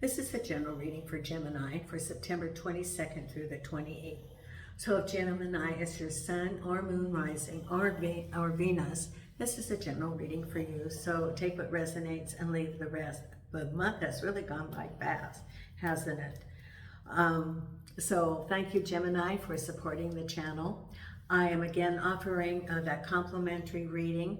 This is the general reading for Gemini for September 22nd through the 28th. So if Gemini is your sun or moon rising or Venus, this is a general reading for you. So take what resonates and leave the rest. The month has really gone by fast, hasn't it? So thank you, Gemini, for supporting the channel. I am again offering that complimentary reading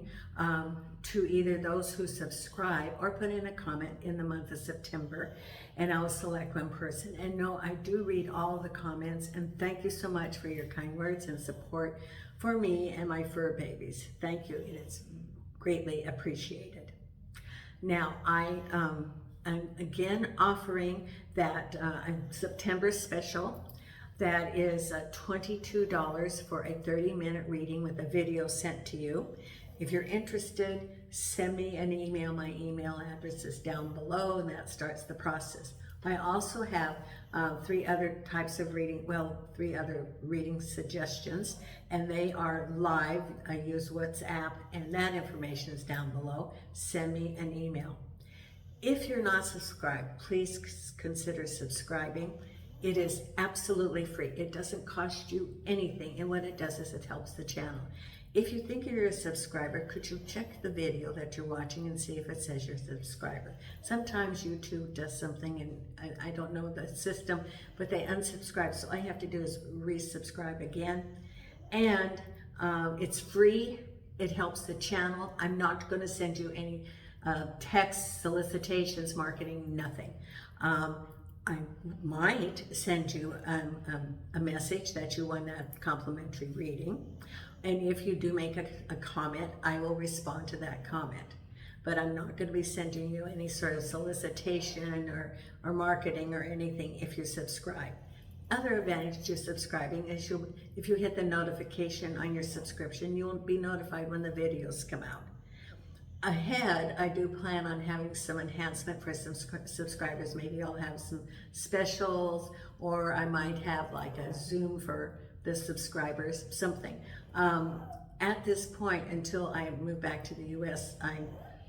to either those who subscribe or put in a comment in the month of September, and I'll select one person. And no, I do read all the comments, and thank you so much for your kind words and support for me and my fur babies. Thank you, it's greatly appreciated. Now, I'm again offering that September special. That is $22 for a 30-minute reading with a video sent to you. If you're interested, send me an email. My email address is down below, and that starts the process. I also have three other reading suggestions, and they are live. I use WhatsApp, and that information is down below. Send me an email. If you're not subscribed, please consider subscribing. It is absolutely free. It doesn't cost you anything, and what it does is it helps the channel. If you think you're a subscriber, could you check the video that you're watching and see if it says you're a subscriber? Sometimes YouTube does something, and I don't know the system, but they unsubscribe. So all you have to do is resubscribe again. And it's free. It helps the channel. I'm not going to send you any text solicitations, marketing, nothing. I might send you a message that you want a complimentary reading. And if you do make a comment, I will respond to that comment. But I'm not going to be sending you any sort of solicitation or marketing or anything if you subscribe. Other advantage to subscribing is if you hit the notification on your subscription, you will be notified when the videos come out. Ahead, I do plan on having some enhancement for some subscribers. Maybe I'll have some specials, or I might have like a Zoom for the subscribers, something. At this point, until I move back to the US,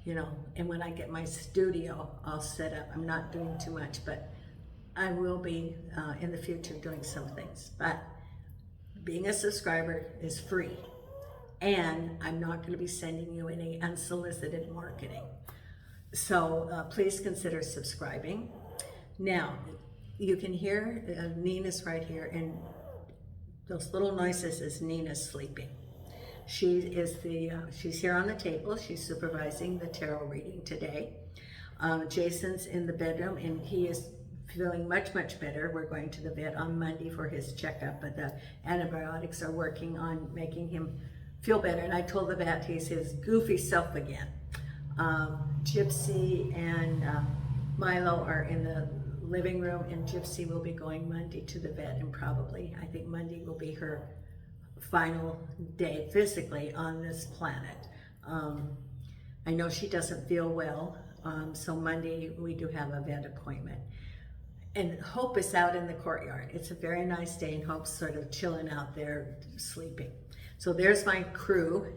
and when I get my studio all set up, I'm not doing too much, but I will be in the future doing some things. But being a subscriber is free. And I'm not going to be sending you any unsolicited marketing. So please consider subscribing. Now, you can hear Nina's right here, and those little noises is Nina sleeping. She's here on the table. She's supervising the tarot reading today. Jason's in the bedroom, and he is feeling much, much better. We're going to the vet on Monday for his checkup, but the antibiotics are working on making him feel better, and I told the vet he's his goofy self again. Gypsy and Milo are in the living room, and Gypsy will be going Monday to the vet, and probably, I think Monday will be her final day physically on this planet. I know she doesn't feel well, so Monday we do have a vet appointment. And Hope is out in the courtyard. It's a very nice day, and Hope's sort of chilling out there, sleeping. So there's my crew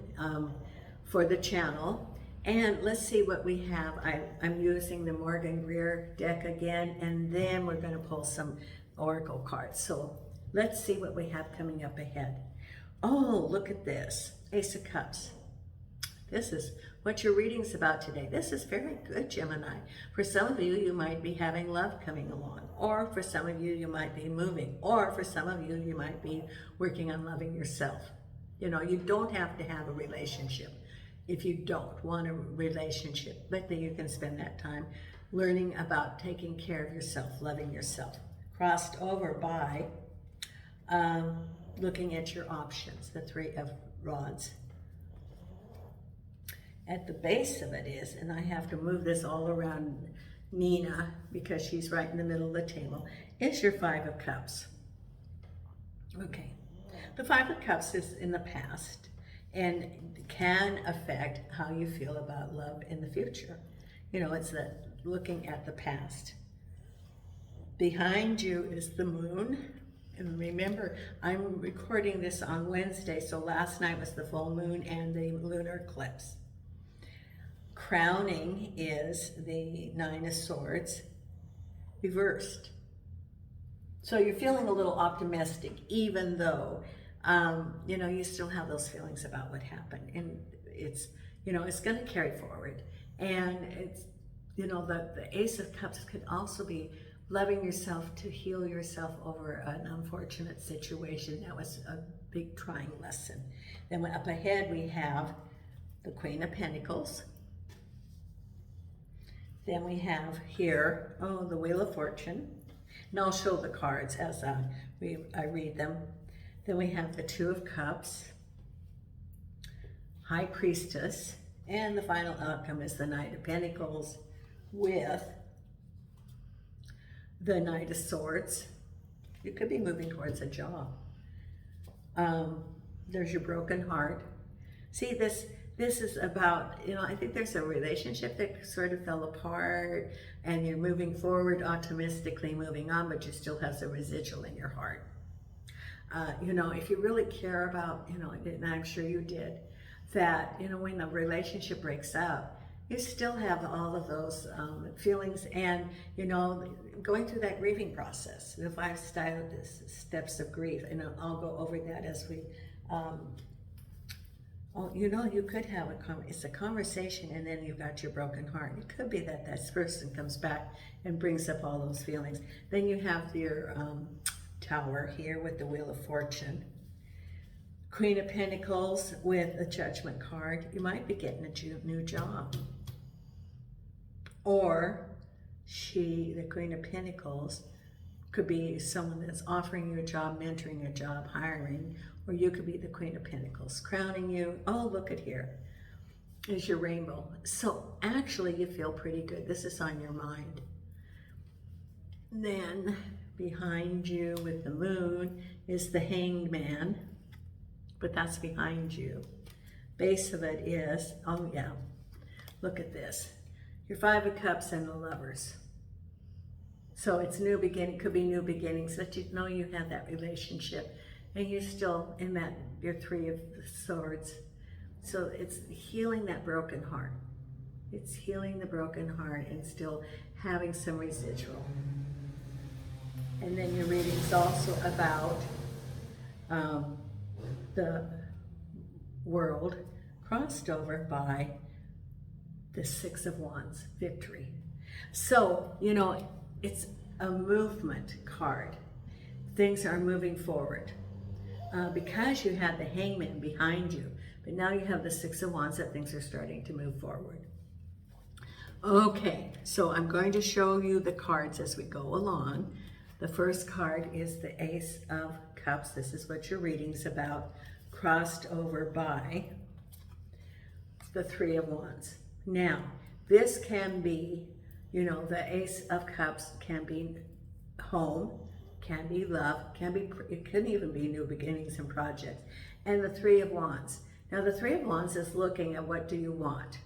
for the channel. And let's see what we have. I'm using the Morgan Greer deck again, and then we're going to pull some oracle cards. So let's see what we have coming up ahead. Oh, look at this. Ace of Cups. This is what your reading's about today. This is very good, Gemini. For some of you, you might be having love coming along. Or for some of you, you might be moving. Or for some of you, you might be working on loving yourself. You know, you don't have to have a relationship if you don't want a relationship, but then you can spend that time learning about taking care of yourself, loving yourself. Crossed over by looking at your options, the Three of Rods. At the base of it is, and I have to move this all around Nina because she's right in the middle of the table, is your Five of Cups. Okay. The Five of Cups is in the past and can affect how you feel about love in the future. You know, it's that looking at the past. Behind you is the moon. And remember, I'm recording this on Wednesday, so last night was the full moon and the lunar eclipse. Crowning is the Nine of Swords. reversed. So you're feeling a little optimistic, even though, you know, you still have those feelings about what happened. And it's, you know, it's going to carry forward. And it's, you know, the Ace of Cups could also be loving yourself to heal yourself over an unfortunate situation. That was a big trying lesson. Then up ahead we have the Queen of Pentacles. Then we have here, the Wheel of Fortune. And I'll show the cards as I read them. Then we have the Two of Cups, High Priestess, and the final outcome is the Knight of Pentacles with the Knight of Swords. You could be moving towards a job. There's your broken heart. See, this is about, you know, I think there's a relationship that sort of fell apart and you're moving forward, optimistically moving on, but you still have some residual in your heart. You know, if you really care about, you know, and I'm sure you did, that, you know, when the relationship breaks up, you still have all of those feelings and, you know, going through that grieving process, the 5 steps of grief, and I'll go over that as we, you know, you could have it's a conversation and then you've got your broken heart. It could be that that person comes back and brings up all those feelings. Then you have your Tower here with the Wheel of Fortune. Queen of Pentacles with a Judgment card. You might be getting a new job. Or the Queen of Pentacles could be someone that's offering you a job, mentoring a job, hiring, or you could be the Queen of Pentacles, crowning you. Oh, look at here. Is your rainbow. So actually you feel pretty good. This is on your mind. Then behind you with the moon is the Hanged Man, but that's behind you. Base of it is, oh yeah, look at this. Your 5 of Cups and the Lovers. So it's new beginning, could be new beginnings, that you know you had that relationship and you're still in that, your 3 of Swords. So it's healing that broken heart. It's healing the broken heart and still having some residual. And then your reading's also about the World crossed over by the 6 of Wands, victory. So, you know, it's a movement card. Things are moving forward. Because you had the Hangman behind you, but now you have the 6 of Wands, that things are starting to move forward. Okay, so I'm going to show you the cards as we go along. The first card is the Ace of Cups. This is what your reading's about, crossed over by the 3 of Wands. Now, this can be, you know, the Ace of Cups can be home, can be love, it can even be new beginnings and projects. And the 3 of Wands. Now, the 3 of Wands is looking at what do you want?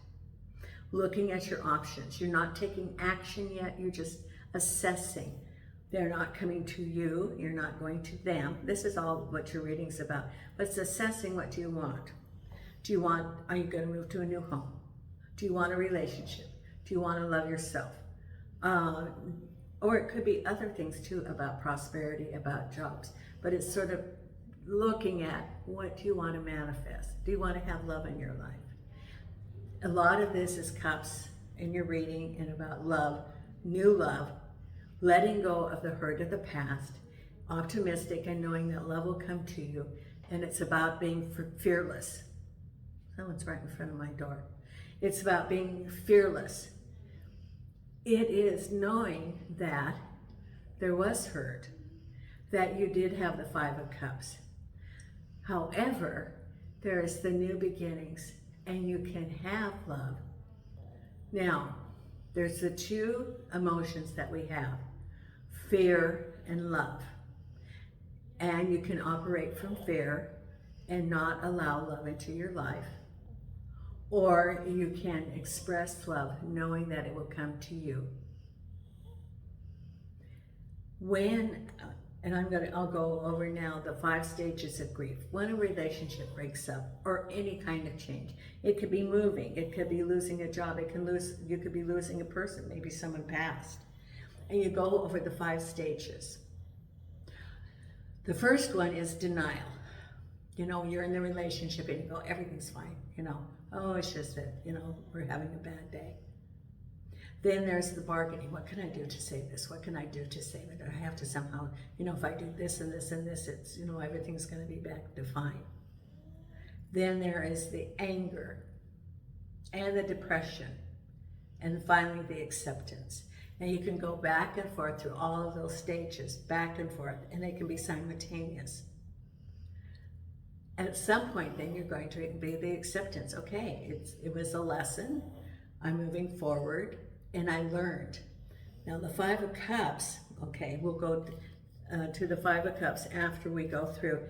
Looking at your options. You're not taking action yet, you're just assessing. They're not coming to you, you're not going to them. This is all what your reading's about. But it's assessing, what do you want? Are you going to move to a new home? Do you want a relationship? Do you want to love yourself? Or it could be other things too, about prosperity, about jobs. But it's sort of looking at, what do you want to manifest? Do you want to have love in your life? A lot of this is Cups in your reading and about love, new love, letting go of the hurt of the past, optimistic and knowing that love will come to you. And it's about being fearless. Someone's right in front of my door. It's about being fearless. It is knowing that there was hurt, that you did have the 5 of Cups. However, there is the new beginnings and you can have love. Now, there's the 2 emotions that we have, fear and love. And you can operate from fear and not allow love into your life. Or you can express love knowing that it will come to you. I'll go over now the 5 stages of grief. When a relationship breaks up or any kind of change, it could be moving, it could be losing a job, you could be losing a person, maybe someone passed. and you go over the 5 stages. The first one is denial. You know, you're in the relationship and you go, everything's fine, you know. Oh, it's just that, you know, we're having a bad day. Then there's the bargaining. What can I do to save this? What can I do to save it? I have to somehow, you know, if I do this and this and this, it's, you know, everything's going to be back to fine. Then there is the anger and the depression, and finally the acceptance. Now you can go back and forth through all of those stages, back and forth, and they can be simultaneous. At some point then you're going to be the acceptance. Okay, it was a lesson, I'm moving forward, and I learned. Now the 5 of Cups, okay, we'll go to the 5 of Cups after we go through,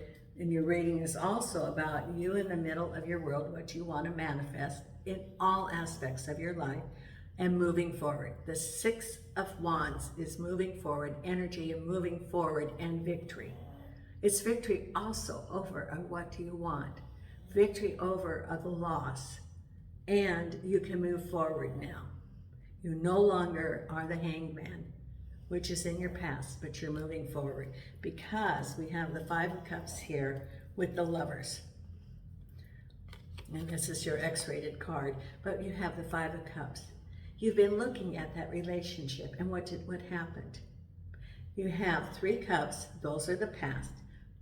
and your reading is also about you in the middle of your world, what you want to manifest in all aspects of your life, and moving forward. The 6 of Wands is moving forward, energy and moving forward, and victory. It's victory also over what do you want, victory over the loss, and you can move forward now. You no longer are the hangman, which is in your past, but you're moving forward, because we have the 5 of Cups here with the Lovers. And this is your X-rated card, but you have the 5 of Cups. You've been looking at that relationship, and what happened? You have 3 cups, those are the past.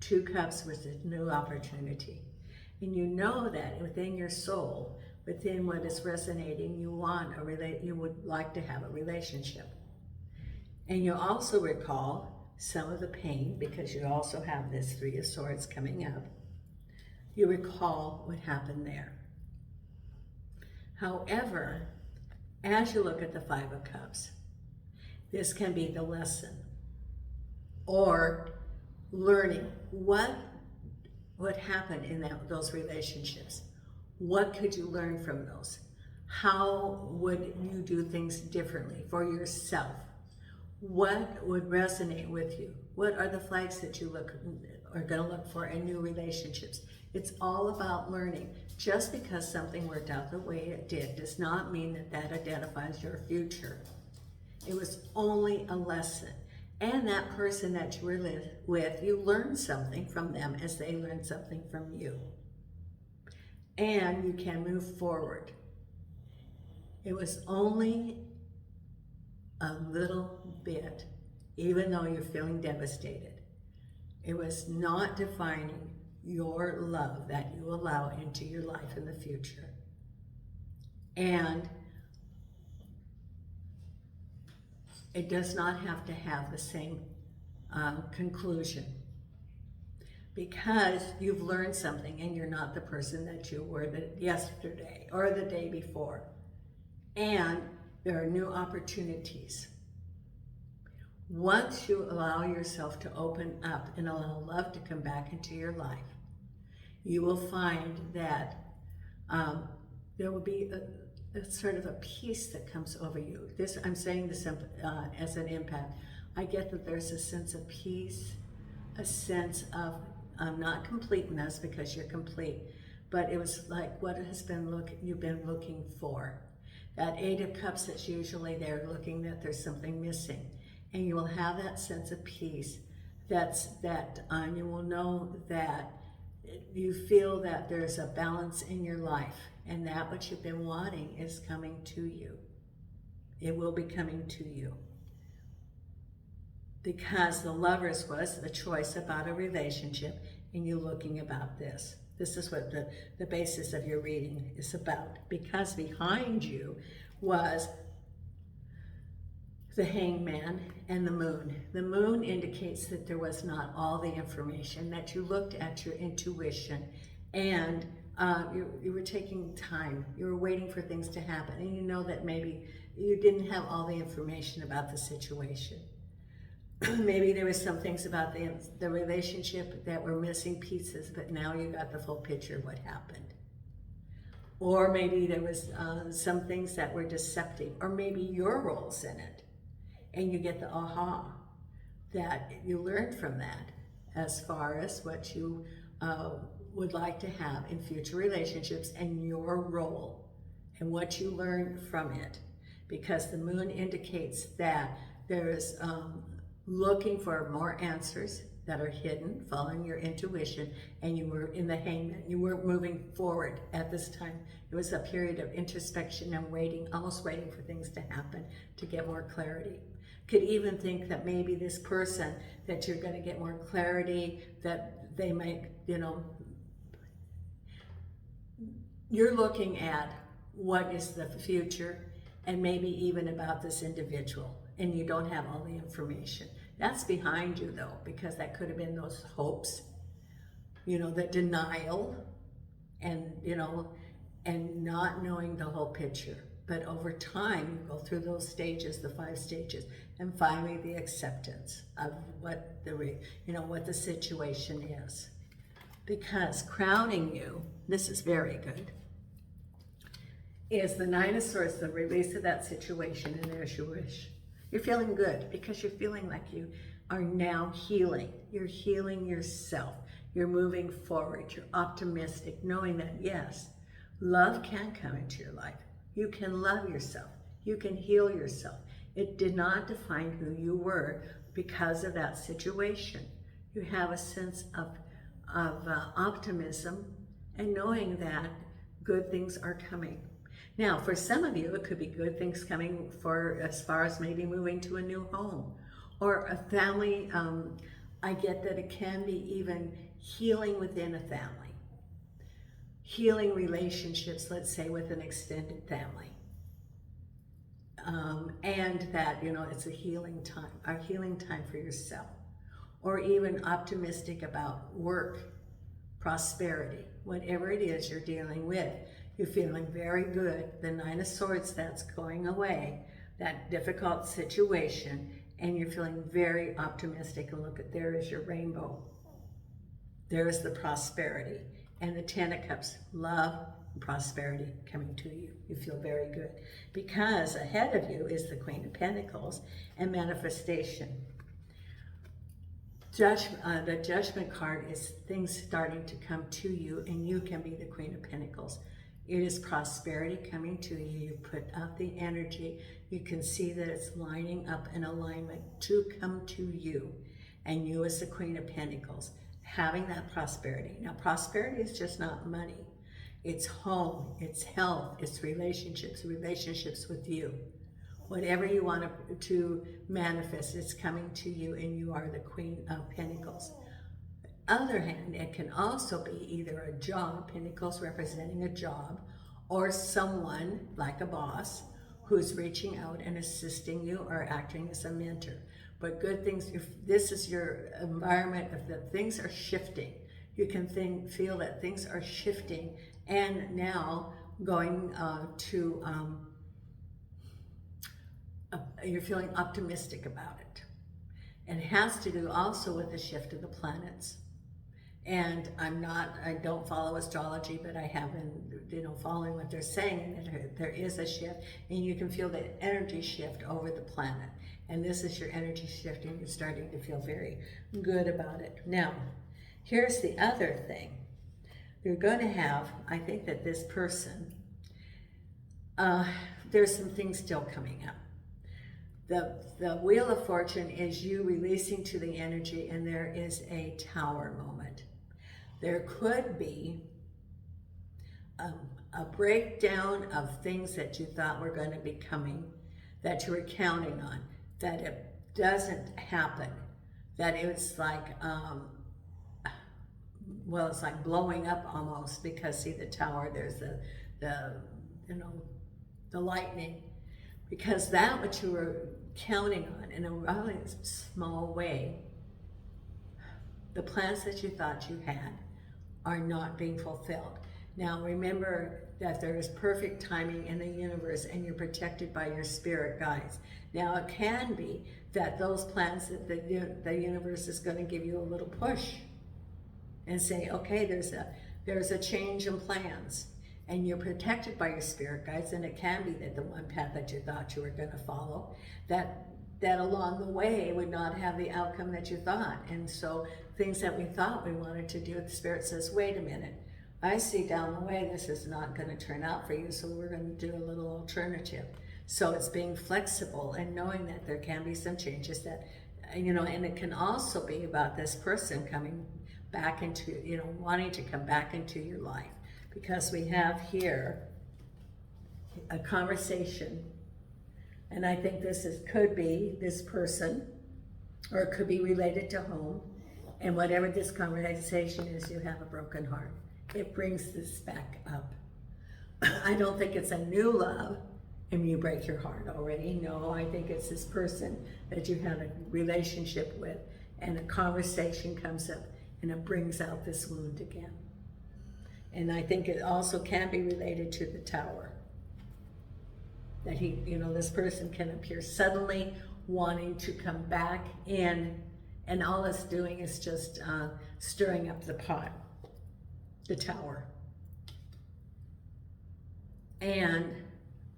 2 cups was a new opportunity. And you know that within your soul, within what is resonating, you would like to have a relationship. And you also recall some of the pain, because you also have this 3 of Swords coming up. You recall what happened there. However, as you look at the 5 of Cups, this can be the lesson, or learning what happened in those relationships. What could you learn from those? How would you do things differently for yourself? What would resonate with you? What are the flags that you are going to look for in new relationships? It's all about learning. Just because something worked out the way it did does not mean that that identifies your future. It was only a lesson. And that person that you were with, you learned something from them as they learned something from you. And you can move forward. It was only a little bit, even though you're feeling devastated. It was not defining your love that you allow into your life in the future. And it does not have to have the same conclusion, because you've learned something and you're not the person that you were yesterday or the day before. And there are new opportunities. Once you allow yourself to open up and allow love to come back into your life, you will find that there will be a sort of a peace that comes over you. I'm saying this as an empath. I get that there's a sense of peace, a sense of not completeness, because you're complete, but it was like what you've been looking for. That 8 of Cups that's usually there, looking that there's something missing, and you will have that sense of peace. You will know that you feel that there's a balance in your life, and that what you've been wanting is coming to you. It will be coming to you. Because the Lovers was the choice about a relationship, and you looking about this. This is what the basis of your reading is about. Because behind you was the Hangman and the Moon. The Moon indicates that there was not all the information, that you looked at your intuition, and you were taking time. You were waiting for things to happen, and you know that maybe you didn't have all the information about the situation. Maybe there was some things about the relationship that were missing pieces, but now you got the full picture of what happened. Or maybe there was some things that were deceptive, or maybe your roles in it, and you get the aha that you learned from that as far as what you would like to have in future relationships, and your role and what you learned from it. Because the Moon indicates that There's looking for more answers that are hidden, following your intuition, and you were in the hangman. You weren't moving forward at this time. It was a period of introspection and waiting, almost waiting for things to happen to get more clarity. Could even think that maybe this person that you're going to get more clarity, that they might, you're looking at what is the future and maybe even about this individual, and you don't have all the information. That's behind you though, because that could have been those hopes, the denial, and and not knowing the whole picture. But over time, you go through those stages, the 5 stages, and finally the acceptance of what the situation is. Because crowning you, this is very good, is the 9 of Swords, the release of that situation, and there's your wish. You're feeling good because you're feeling like you are now healing. You're healing yourself. You're moving forward. You're optimistic, knowing that, yes, love can come into your life. You can love yourself. You can heal yourself. It did not define who you were because of that situation. You have a sense of optimism and knowing that good things are coming. Now, for some of you, it could be good things coming for as far as maybe moving to a new home or a family. I get that it can be even healing within a family, healing relationships, let's say with an extended family, and that it's a healing time for yourself, or even optimistic about work, prosperity, whatever it is you're dealing with. You're feeling very good. The 9 of Swords, that's going away, that difficult situation, and you're feeling very optimistic. And look, there is your rainbow. There is the prosperity. And the 10 of Cups, love and prosperity coming to you. You feel very good. Because ahead of you is the Queen of Pentacles and manifestation. The Judgment card is things starting to come to you, and you can be the Queen of Pentacles. It is prosperity coming to you. You put out the energy. You can see that it's lining up in alignment to come to you. And you as the Queen of Pentacles, having that prosperity. Now, prosperity is just not money. It's home, it's health, it's relationships with you. Whatever you want to manifest, it's coming to you, and you are the Queen of Pentacles. Other hand, it can also be either a job, Pentacles representing a job, or someone like a boss who's reaching out and assisting you or acting as a mentor. But good things, if this is your environment, if the things are shifting, you can feel that things are shifting and now going you're feeling optimistic about it. And it has to do also with the shift of the planets. And I don't follow astrology, but I have been, following what they're saying, and there is a shift, and you can feel the energy shift over the planet. And this is your energy shift, and you're starting to feel very good about it. Now, here's the other thing. You're going to have, I think that this person, there's some things still coming up. The Wheel of Fortune is you releasing to the energy, and there is a Tower moment. There could be a breakdown of things that you thought were going to be coming, that you were counting on, that it doesn't happen, that it's like, it's like blowing up almost, because see the Tower, there's the lightning, because that what you were counting on in a really small way, the plans that you thought you had are not being fulfilled. Now remember that there is perfect timing in the universe, and you're protected by your spirit guides. Now it can be that those plans that the universe is going to give you a little push and say, okay, there's a change in plans, and you're protected by your spirit guides. And it can be that the one path that you thought you were going to follow, that along the way would not have the outcome that you thought. And so things that we thought we wanted to do, the Spirit says, wait a minute, I see down the way this is not going to turn out for you, so we're going to do a little alternative. So it's being flexible and knowing that there can be some changes that, you know, and it can also be about this person coming back into, you know, wanting to come back into your life. Because we have here a conversation, and I think could be this person, or it could be related to home. And whatever this conversation is, you have a broken heart. It brings this back up. I don't think it's a new love and you break your heart already. No, I think it's this person that you had a relationship with, and a conversation comes up and it brings out this wound again. And I think it also can be related to the Tower. That he, you know, this person can appear suddenly wanting to come back in, and all it's doing is just stirring up the pot, the Tower. And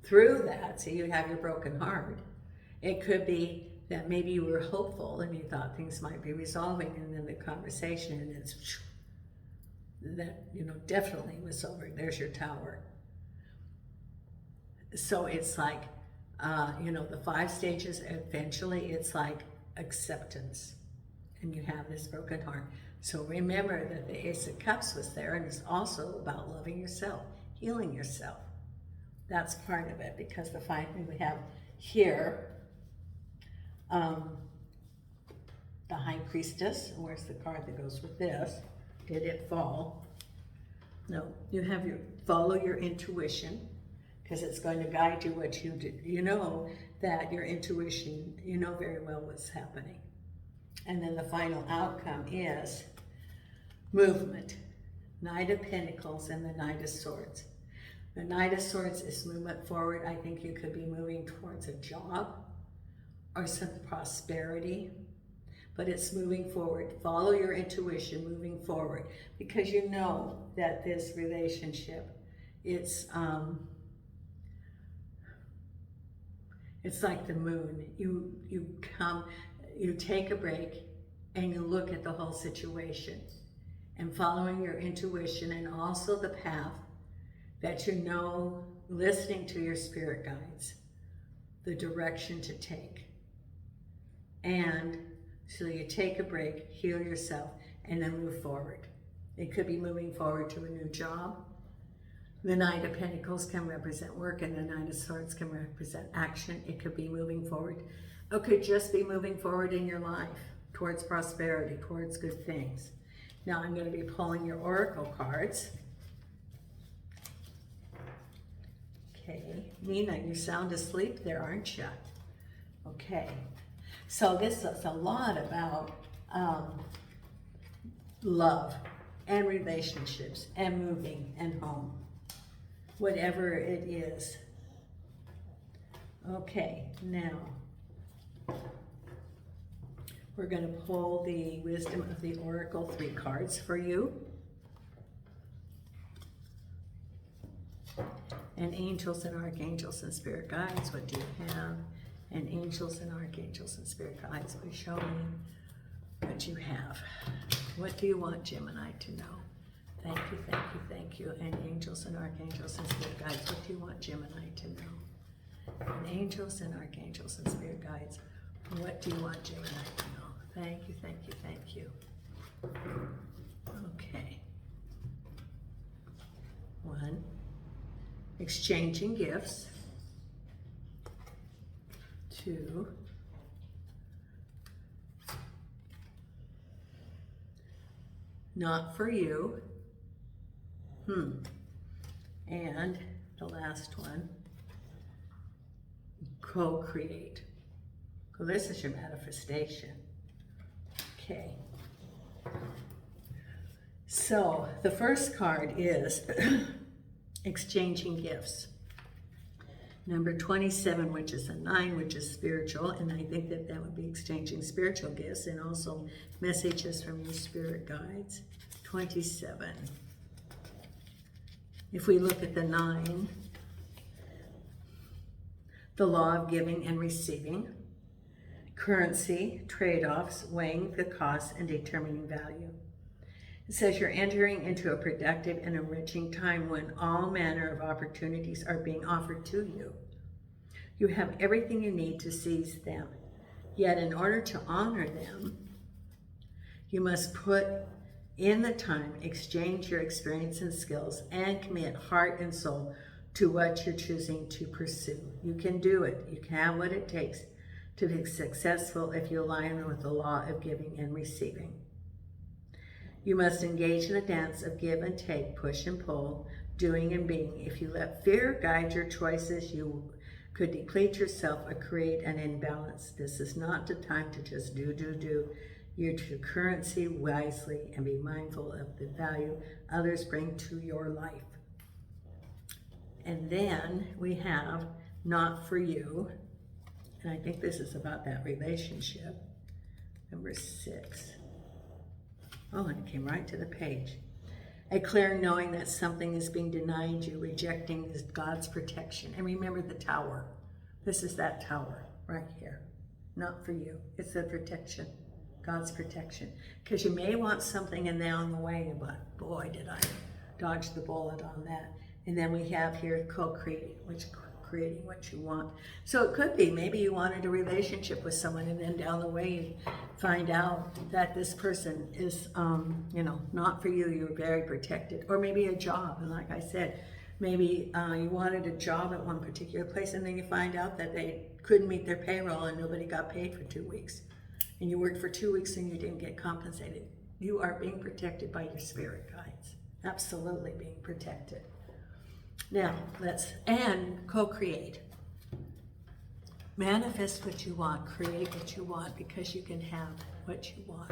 through that, so you have your broken heart, it could be that maybe you were hopeful and you thought things might be resolving, and then the conversation, and it's that, you know, definitely was over. There's your Tower. So it's like, you know, the 5 stages, eventually it's like acceptance, and you have this broken heart. So remember that the Ace of Cups was there, and it's also about loving yourself, healing yourself. That's part of it, because the 5 thing we have here, the High Priestess. Where's the card that goes with this? Did it fall? No, you have follow your intuition, because it's going to guide you what you do. You know that your intuition, you know very well what's happening. And then the final outcome is movement. Knight of Pentacles and the Knight of Swords. The Knight of Swords is movement forward. I think you could be moving towards a job or some prosperity, but it's moving forward. Follow your intuition, moving forward, because you know that this relationship, it's like the moon. You take a break and you look at the whole situation, and following your intuition, and also the path that you know, listening to your spirit guides, the direction to take. And so you take a break, heal yourself, and then move forward. It could be moving forward to a new job. The Knight of Pentacles can represent work, and the Knight of Swords can represent action. It could be moving forward. It could just be moving forward in your life towards prosperity, towards good things. Now I'm going to be pulling your oracle cards. Okay, Nina, you sound asleep there, aren't you? Okay, so this is a lot about love and relationships and moving and home, whatever it is. Okay, now we're going to pull the Wisdom of the Oracle 3 cards for you. And angels and archangels and spirit guides, what do you have? And angels and archangels and spirit guides, please show me what you have. What do you want Gemini to know? Thank you, thank you, thank you. And angels and archangels and spirit guides, what do you want Gemini to know? And angels and archangels and spirit guides, what do you want Gemini to know? Thank you, thank you, thank you. Okay. 1. Exchanging gifts. 2. Not for you. And the last one, co-create. Well, this is your manifestation. Okay. So the first card is exchanging gifts. Number 27, which is a 9, which is spiritual, and I think that would be exchanging spiritual gifts and also messages from your spirit guides. 27. If we look at the 9, the law of giving and receiving, currency, trade-offs, weighing the cost and determining value. It says you're entering into a productive and enriching time when all manner of opportunities are being offered to you. You have everything you need to seize them. Yet in order to honor them, you must put in the time, exchange your experience and skills, and commit heart and soul to what you're choosing to pursue. You can do it. You can have what it takes to be successful if you align with the law of giving and receiving. You must engage in a dance of give and take, push and pull, doing and being. If you let fear guide your choices, you could deplete yourself or create an imbalance. This is not the time to just do. Use your currency wisely and be mindful of the value others bring to your life. And then we have not for you. And I think this is about that relationship. Number 6. Oh, and it came right to the page. A clear knowing that something is being denied you, rejecting is God's protection. And remember the tower. This is that tower right here. Not for you. It's the protection. God's protection. Because you may want something and they're on the way, but boy, did I dodge the bullet on that. And then we have here co-creating, which creating what you want. So it could be, maybe you wanted a relationship with someone and then down the way you find out that this person is, not for you. You're very protected. Or maybe a job. And like I said, maybe you wanted a job at one particular place and then you find out that they couldn't meet their payroll and nobody got paid for 2 weeks. And you worked for 2 weeks and you didn't get compensated. You are being protected by your spirit guides. Absolutely being protected. Now, and co-create. Manifest what you want, create what you want, because you can have what you want.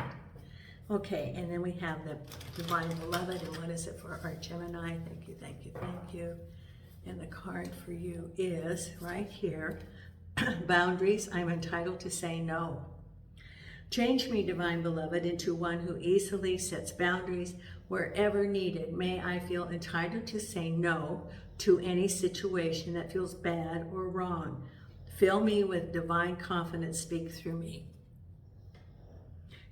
Okay, and then we have the Divine Beloved, and what is it for our Gemini? Thank you. And the card for you is right here. Boundaries, I'm entitled to say no. Change me, Divine Beloved, into one who easily sets boundaries wherever needed. May I feel entitled to say no to any situation that feels bad or wrong. Fill me with divine confidence. Speak through me.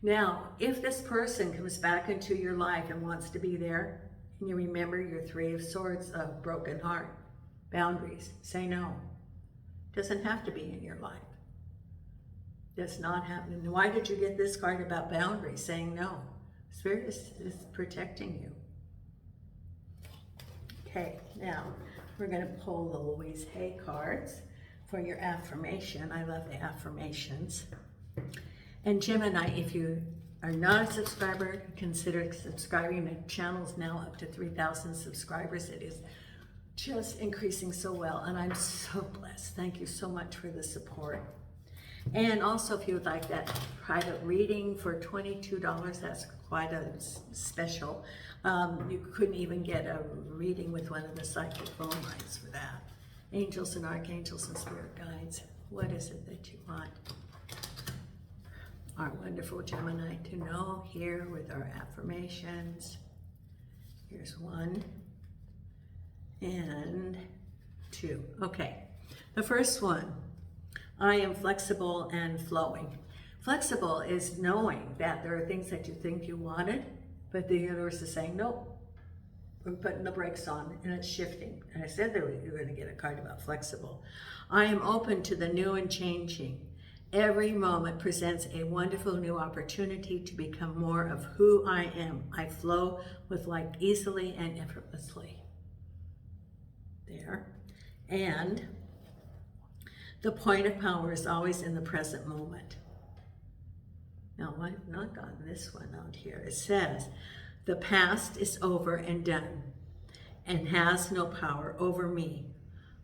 Now, if this person comes back into your life and wants to be there, and you remember your 3 of Swords of broken heart, boundaries, say no. Doesn't have to be in your life. That's not happening. Why did you get this card about boundaries, saying no? Spirit is protecting you. Okay, now we're going to pull the Louise Hay cards for your affirmation. I love the affirmations. And Gemini, if you are not a subscriber, consider subscribing. The channel's now up to 3,000 subscribers. It is just increasing so well, and I'm so blessed. Thank you so much for the support. And also, if you would like that private reading for $22, that's quite a special. You couldn't even get a reading with one of the psychic phone lines for that. Angels and archangels and spirit guides. What is it that you want our wonderful Gemini to know here with our affirmations? Here's 1 and 2. Okay, the first one. I am flexible and flowing. Flexible is knowing that there are things that you think you wanted, but the universe is saying, nope, we're putting the brakes on and it's shifting. And I said that you were going to get a card about flexible. I am open to the new and changing. Every moment presents a wonderful new opportunity to become more of who I am. I flow with life easily and effortlessly. There. And the point of power is always in the present moment. Now, I've not gotten this one out here. It says, the past is over and done and has no power over me.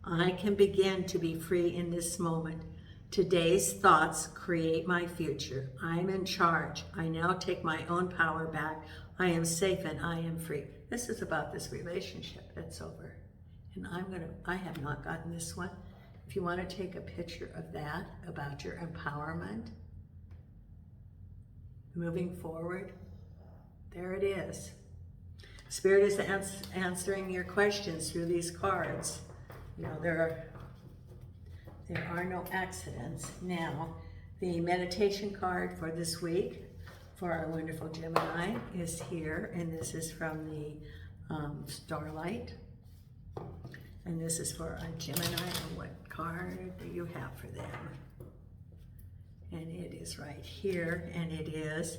I can begin to be free in this moment. Today's thoughts create my future. I'm in charge. I now take my own power back. I am safe and I am free. This is about this relationship that's over. And I have not gotten this one. If you want to take a picture of that, about your empowerment, moving forward, there it is. Spirit is answering your questions through these cards. You know, there are no accidents. Now, the meditation card for this week for our wonderful Gemini is here, and this is from the Starlight. And this is for our Gemini, and what card do you have for them? And it is right here, and it is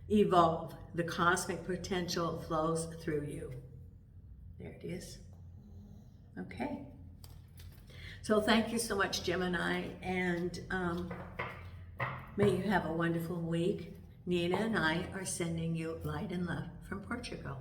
evolve. The cosmic potential flows through you. There it is. Okay. So thank you so much, Gemini, and may you have a wonderful week. Nina and I are sending you light and love from Portugal.